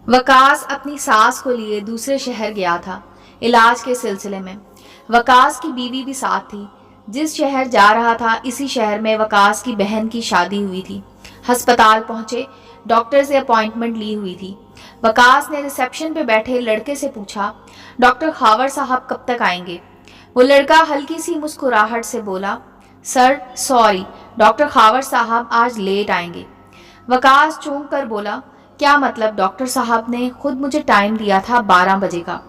वकास अपनी सास को लिए दूसरे शहर गया था इलाज के सिलसिले में। वकास की बीवी भी साथ थी। जिस शहर जा रहा था इसी शहर में वकास की बहन की शादी हुई थी। अस्पताल पहुंचे, डॉक्टर से अपॉइंटमेंट ली हुई थी। वकास ने रिसेप्शन पे बैठे लड़के से पूछा, डॉक्टर खावर साहब कब तक आएंगे? वो लड़का हल्की सी मुस्कुराहट से बोला, सर सॉरी, डॉक्टर खावर साहब आज लेट आएंगे। वकास चौंक कर बोला, क्या मतलब? डॉक्टर साहब ने खुद मुझे टाइम दिया था 12 बजे का।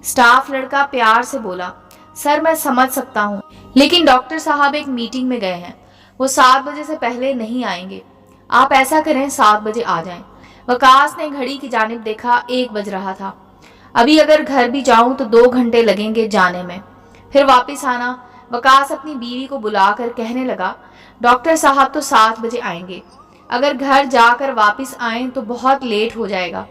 स्टाफ लड़का प्यार से बोला, सर मैं समझ सकता हूँ, लेकिन डॉक्टर साहब एक मीटिंग में गए हैं, वो 7 बजे से पहले नहीं आएंगे। आप ऐसा करें 7 बजे आ जाएं। वकास ने घड़ी की जानिब देखा, 1 बज रहा था। अभी अगर घर भी जाऊं तो 2 घंटे लगेंगे जाने में, फिर वापस आना। वकास अपनी बीवी को बुलाकर कहने लगा, डॉक्टर साहब तो 7 बजे आएंगे, अगर घर जाकर वापस आएं तो बहुत लेट हो जाएगा।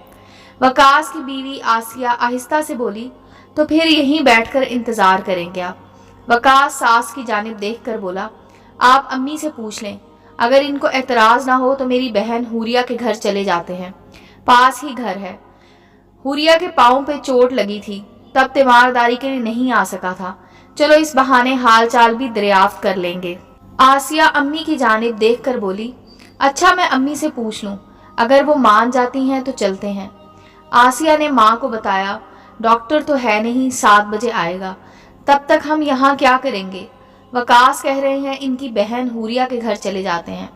वकास की बीवी आसिया आहिस्ता से बोली, तो फिर यहीं बैठकर इंतजार करेंगे आप। वकास सास की जानिब देखकर बोला, आप अम्मी से पूछ लें, अगर इनको एतराज ना हो तो मेरी बहन हुरिया के घर चले जाते हैं, पास ही घर है। हुरिया के पाँव पे चोट लगी थी, तब तीमारदारी के लिए नहीं आ सका था, चलो इस बहाने हाल चाल भी दरियाफ्त कर लेंगे। आसिया अम्मी की जानिब देखकर बोली, अच्छा मैं अम्मी से पूछ लूं, अगर वो मान जाती हैं तो चलते हैं। आसिया ने माँ को बताया, डॉक्टर तो है नहीं, 7 बजे आएगा, तब तक हम यहाँ क्या करेंगे? वकास कह रहे हैं इनकी बहन हुरिया के घर चले जाते हैं।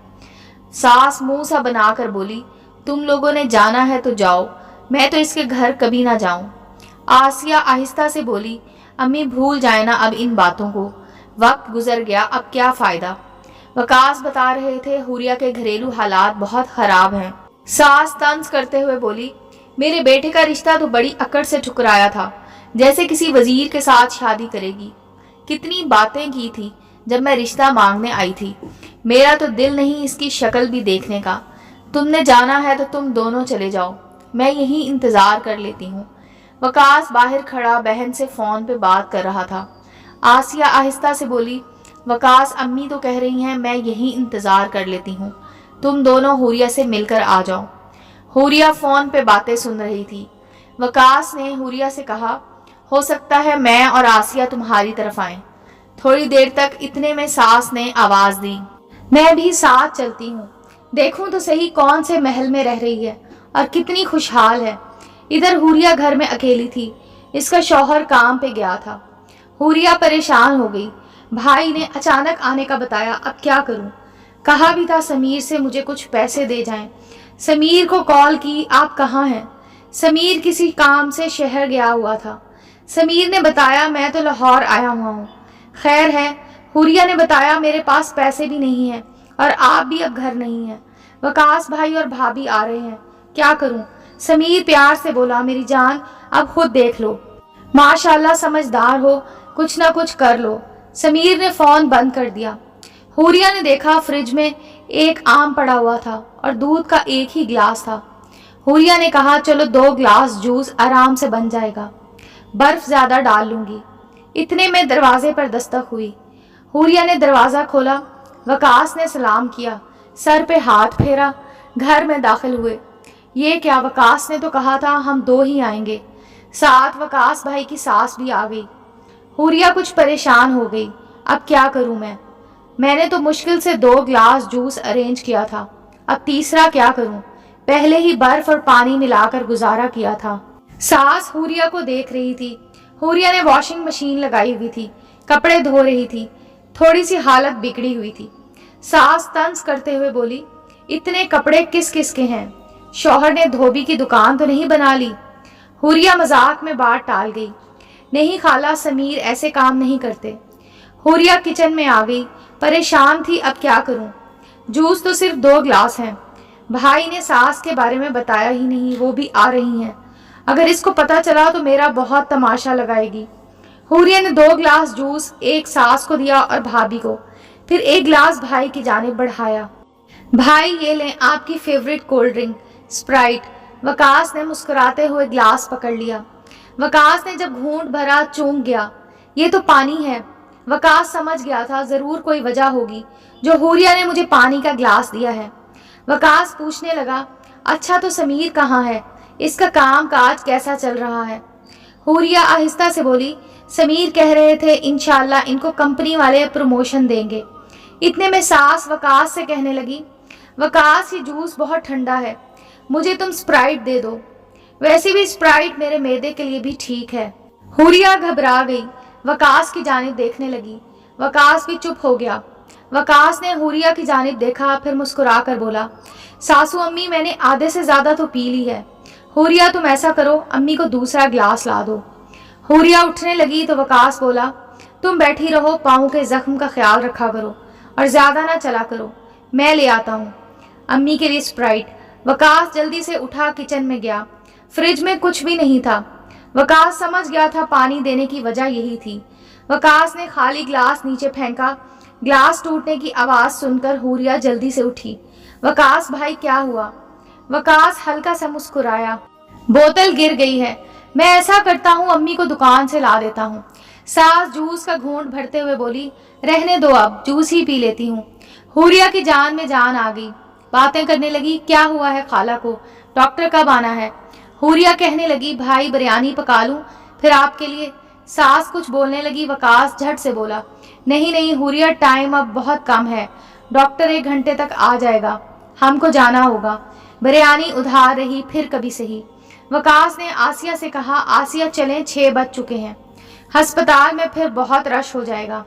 सास मुंह सा बनाकर बोली, तुम लोगों ने जाना है तो जाओ, मैं तो इसके घर कभी ना जाऊं। आसिया आहिस्ता से बोली, अम्मी भूल जाए ना अब इन बातों को, वक्त गुजर गया, अब क्या फ़ायदा। वकास बता रहे थे हुरिया के घरेलू हालात बहुत ख़राब हैं। सास तंज करते हुए बोली, मेरे बेटे का रिश्ता तो बड़ी अकड़ से ठुकराया था, जैसे किसी वजीर के साथ शादी करेगी। कितनी बातें की थी जब मैं रिश्ता मांगने आई थी, मेरा तो दिल नहीं इसकी शक्ल भी देखने का। तुमने जाना है तो तुम दोनों चले जाओ, मैं यहीं इंतज़ार कर लेती हूँ। वकास बाहर खड़ा बहन से फ़ोन पे बात कर रहा था। आसिया आहिस्ता से बोली, वकास अम्मी तो कह रही हैं मैं यहीं इंतज़ार कर लेती हूँ, तुम दोनों हुरिया से मिलकर आ जाओ। हुरिया फ़ोन पे बातें सुन रही थी। वकास ने हुरिया से कहा, हो सकता है मैं और आसिया तुम्हारी तरफ आएं। थोड़ी देर तक इतने में सास ने आवाज़ दी, मैं भी साथ चलती हूँ, देखूं तो सही कौन से महल में रह रही है और कितनी खुशहाल है। इधर हुरिया घर में अकेली थी, इसका शौहर काम पे गया था। हुरिया परेशान हो गई, भाई ने अचानक आने का बताया, अब क्या करूं? कहा भी था समीर से मुझे कुछ पैसे दे जाएं। समीर को कॉल की, आप कहाँ हैं? समीर किसी काम से शहर गया हुआ था। समीर ने बताया, मैं तो लाहौर आया हुआ हूँ। खैर है, हुरिया ने बताया मेरे पास पैसे भी नहीं हैं और आप भी अब घर नहीं हैं। वकास भाई और भाभी आ रहे हैं, क्या करूं? समीर प्यार से बोला, मेरी जान अब खुद देख लो, माशाल्लाह समझदार हो, कुछ ना कुछ कर लो। समीर ने फ़ोन बंद कर दिया। हुरिया ने देखा फ्रिज में एक आम पड़ा हुआ था और दूध का एक ही गिलास था। हुरिया ने कहा, चलो 2 गिलास जूस आराम से बन जाएगा, बर्फ ज़्यादा डाल लूँगी। इतने में दरवाजे पर दस्तक हुई। हुरिया ने दरवाज़ा खोला। वकास ने सलाम किया, सर पे हाथ फेरा, घर में दाखिल हुए। ये क्या, वकास ने तो कहा था हम 2 ही आएंगे। साथ वकास भाई की सास भी आ गई। हुरिया कुछ परेशान हो गई, अब क्या करूं मैंने तो मुश्किल से 2 गिलास जूस अरेंज किया था, अब तीसरा क्या करूं? पहले ही बर्फ और पानी मिलाकर गुजारा किया था। सास हुरिया को देख रही थी। हुरिया ने वॉशिंग मशीन लगाई हुई थी, कपड़े धो रही थी, थोड़ी सी हालत बिगड़ी हुई थी। सास तंज करते हुए बोली, इतने कपड़े किस किस के हैं? शौहर ने धोबी की दुकान तो नहीं बना ली? हुरिया मजाक में बात टाल गई, नहीं खाला, समीर ऐसे काम नहीं करते। हुरिया किचन में आ गई, परेशान थी, अब क्या करूं? जूस तो सिर्फ 2 गिलास हैं। भाई ने सास के बारे में बताया ही नहीं, वो भी आ रही हैं, अगर इसको पता चला तो मेरा बहुत तमाशा लगाएगी। हुरिया ने 2 गिलास जूस एक सास को दिया और भाभी को, फिर 1 गिलास भाई की जानिब बढ़ाया। भाई ये लें आपकी favourite cold drink Sprite. Waqas ने मुस्कुराते हुए गिलास पकड़ लिया। वकास ने जब घूंट भरा चूम गया, ये तो पानी है। वकास समझ गया था जरूर कोई वजह होगी जो हुरिया ने मुझे पानी का गिलास दिया है। वकास पूछने लगा, अच्छा तो समीर कहाँ है? इसका काम काज कैसा चल रहा है? हुरिया आहिस्ता से बोली, समीर कह रहे थे इंशाल्लाह इनको कंपनी वाले प्रमोशन देंगे। इतने में सास वकास से कहने लगी, वकास ये जूस बहुत ठंडा है, मुझे तुम स्प्राइट दे दो। वैसे भी स्प्राइट मेरे मैदे के लिए भी ठीक है। हुरिया घबरा गई, वकास की जानिब देखने लगी। वकास भी चुप हो गया। वकास ने हुरिया की जानिब देखा, फिर मुस्कुरा कर बोला, सासू अम्मी मैंने आधे से ज्यादा तो पी ली है। हुरिया तुम ऐसा करो, अम्मी को दूसरा गिलास ला दो। हुरिया उठने लगी तो वकास बोला, तुम बैठी रहो, पाँव के जख्म का ख्याल रखा करो और ज्यादा ना चला करो, मैं ले आता हूँ अम्मी के लिए स्प्राइट। वकास जल्दी से उठा, किचन में गया। फ्रिज में कुछ भी नहीं था। वकास समझ गया था पानी देने की वजह यही थी। वकास ने खाली ग्लास नीचे फेंका। ग्लास टूटने की आवाज सुनकर हुरिया जल्दी से उठी। वकास भाई क्या हुआ? वकास हल्का सा मुस्कुराया, बोतल गिर गई है, मैं ऐसा करता हूँ अम्मी को दुकान से ला देता हूँ। सास जूस का घूंट भरते हुए बोली, रहने दो, अब जूस ही पी लेती हूँ। हुरिया की जान में जान आ गई। बातें करने लगी, क्या हुआ है खाला को, डॉक्टर कब आना है? हुरिया कहने लगी, भाई बिरयानी पका लूं फिर आपके लिए? सास कुछ बोलने लगी। वकास झट से बोला, नहीं नहीं हुरिया, टाइम अब बहुत कम है, डॉक्टर 1 घंटे तक आ जाएगा, हमको जाना होगा। बिरयानी उधार रही, फिर कभी सही। वकास ने आसिया से कहा, आसिया चलें, 6 बज चुके हैं, अस्पताल में फिर बहुत रश हो जाएगा।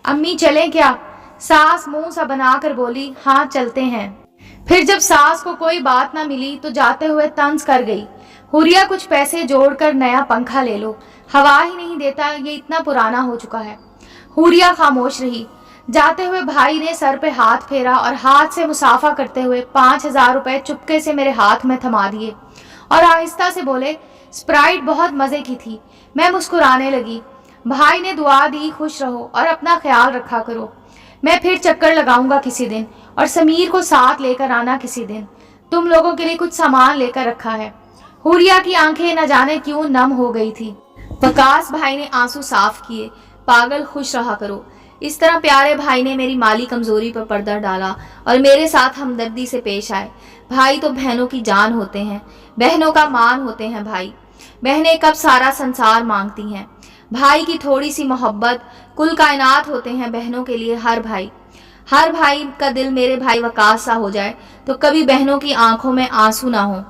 अम्मी चलें क्या? सास मुंह सा बनाकर बोली, हाँ चलते हैं। फिर जब सास को कोई बात ना मिली तो जाते हुए तंज कर गई, हुरिया कुछ पैसे जोड़कर नया पंखा ले लो, हवा ही नहीं देता, ये इतना पुराना हो चुका है। हुरिया खामोश रही। जाते हुए भाई ने सर पे हाथ फेरा और हाथ से मुसाफा करते हुए 5000 रुपए चुपके से मेरे हाथ में थमा दिए और आहिस्ता से बोले, स्प्राइट बहुत मजे की थी। मैं मुस्कुराने लगी। भाई ने दुआ दी, खुश रहो और अपना ख्याल रखा करो, मैं फिर चक्कर लगाऊंगा किसी दिन और समीर को साथ लेकर आना किसी दिन, तुम लोगों के लिए कुछ सामान लेकर रखा है। हुरिया की आंखें न जाने क्यों नम हो गई थी। वकास भाई ने आंसू साफ किए, पागल खुश रहा करो, इस तरह प्यारे भाई ने मेरी माली कमजोरी पर पर्दा डाला और मेरे साथ हमदर्दी से पेश आए। भाई तो बहनों की जान होते हैं, बहनों का मान होते हैं भाई। बहनें कब सारा संसार मांगती हैं। भाई की थोड़ी सी मोहब्बत कुल कायनात होते हैं बहनों के लिए। हर भाई का दिल मेरे भाई वकास सा हो जाए तो कभी बहनों की आंखों में आंसू ना हो,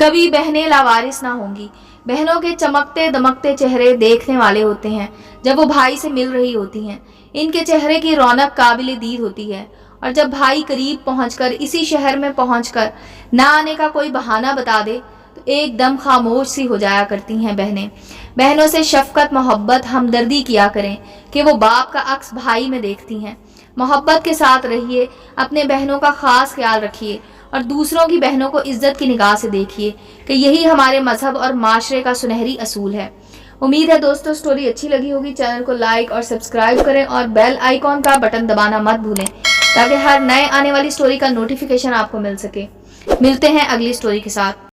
कभी बहनें लावारिस ना होंगी। बहनों के चमकते दमकते चेहरे देखने वाले होते हैं जब वो भाई से मिल रही होती हैं। इनके चेहरे की रौनक काबिल दीद होती है और जब भाई करीब पहुंचकर, इसी शहर में पहुंचकर ना आने का कोई बहाना बता दे तो एकदम खामोश सी हो जाया करती हैं बहनें। बहनों से शफकत, मोहब्बत, हमदर्दी किया करें कि वो बाप का अक्स भाई में देखती हैं। मोहब्बत के साथ रहिए, अपने बहनों का खास ख्याल रखिए और दूसरों की बहनों को इज्जत की निगाह से देखिए कि यही हमारे मजहब और माशरे का सुनहरी असूल है। उम्मीद है दोस्तों स्टोरी अच्छी लगी होगी। चैनल को लाइक और सब्सक्राइब करें और बेल आइकॉन का बटन दबाना मत भूलें ताकि हर नए आने वाली स्टोरी का नोटिफिकेशन आपको मिल सके। मिलते हैं अगली स्टोरी के साथ।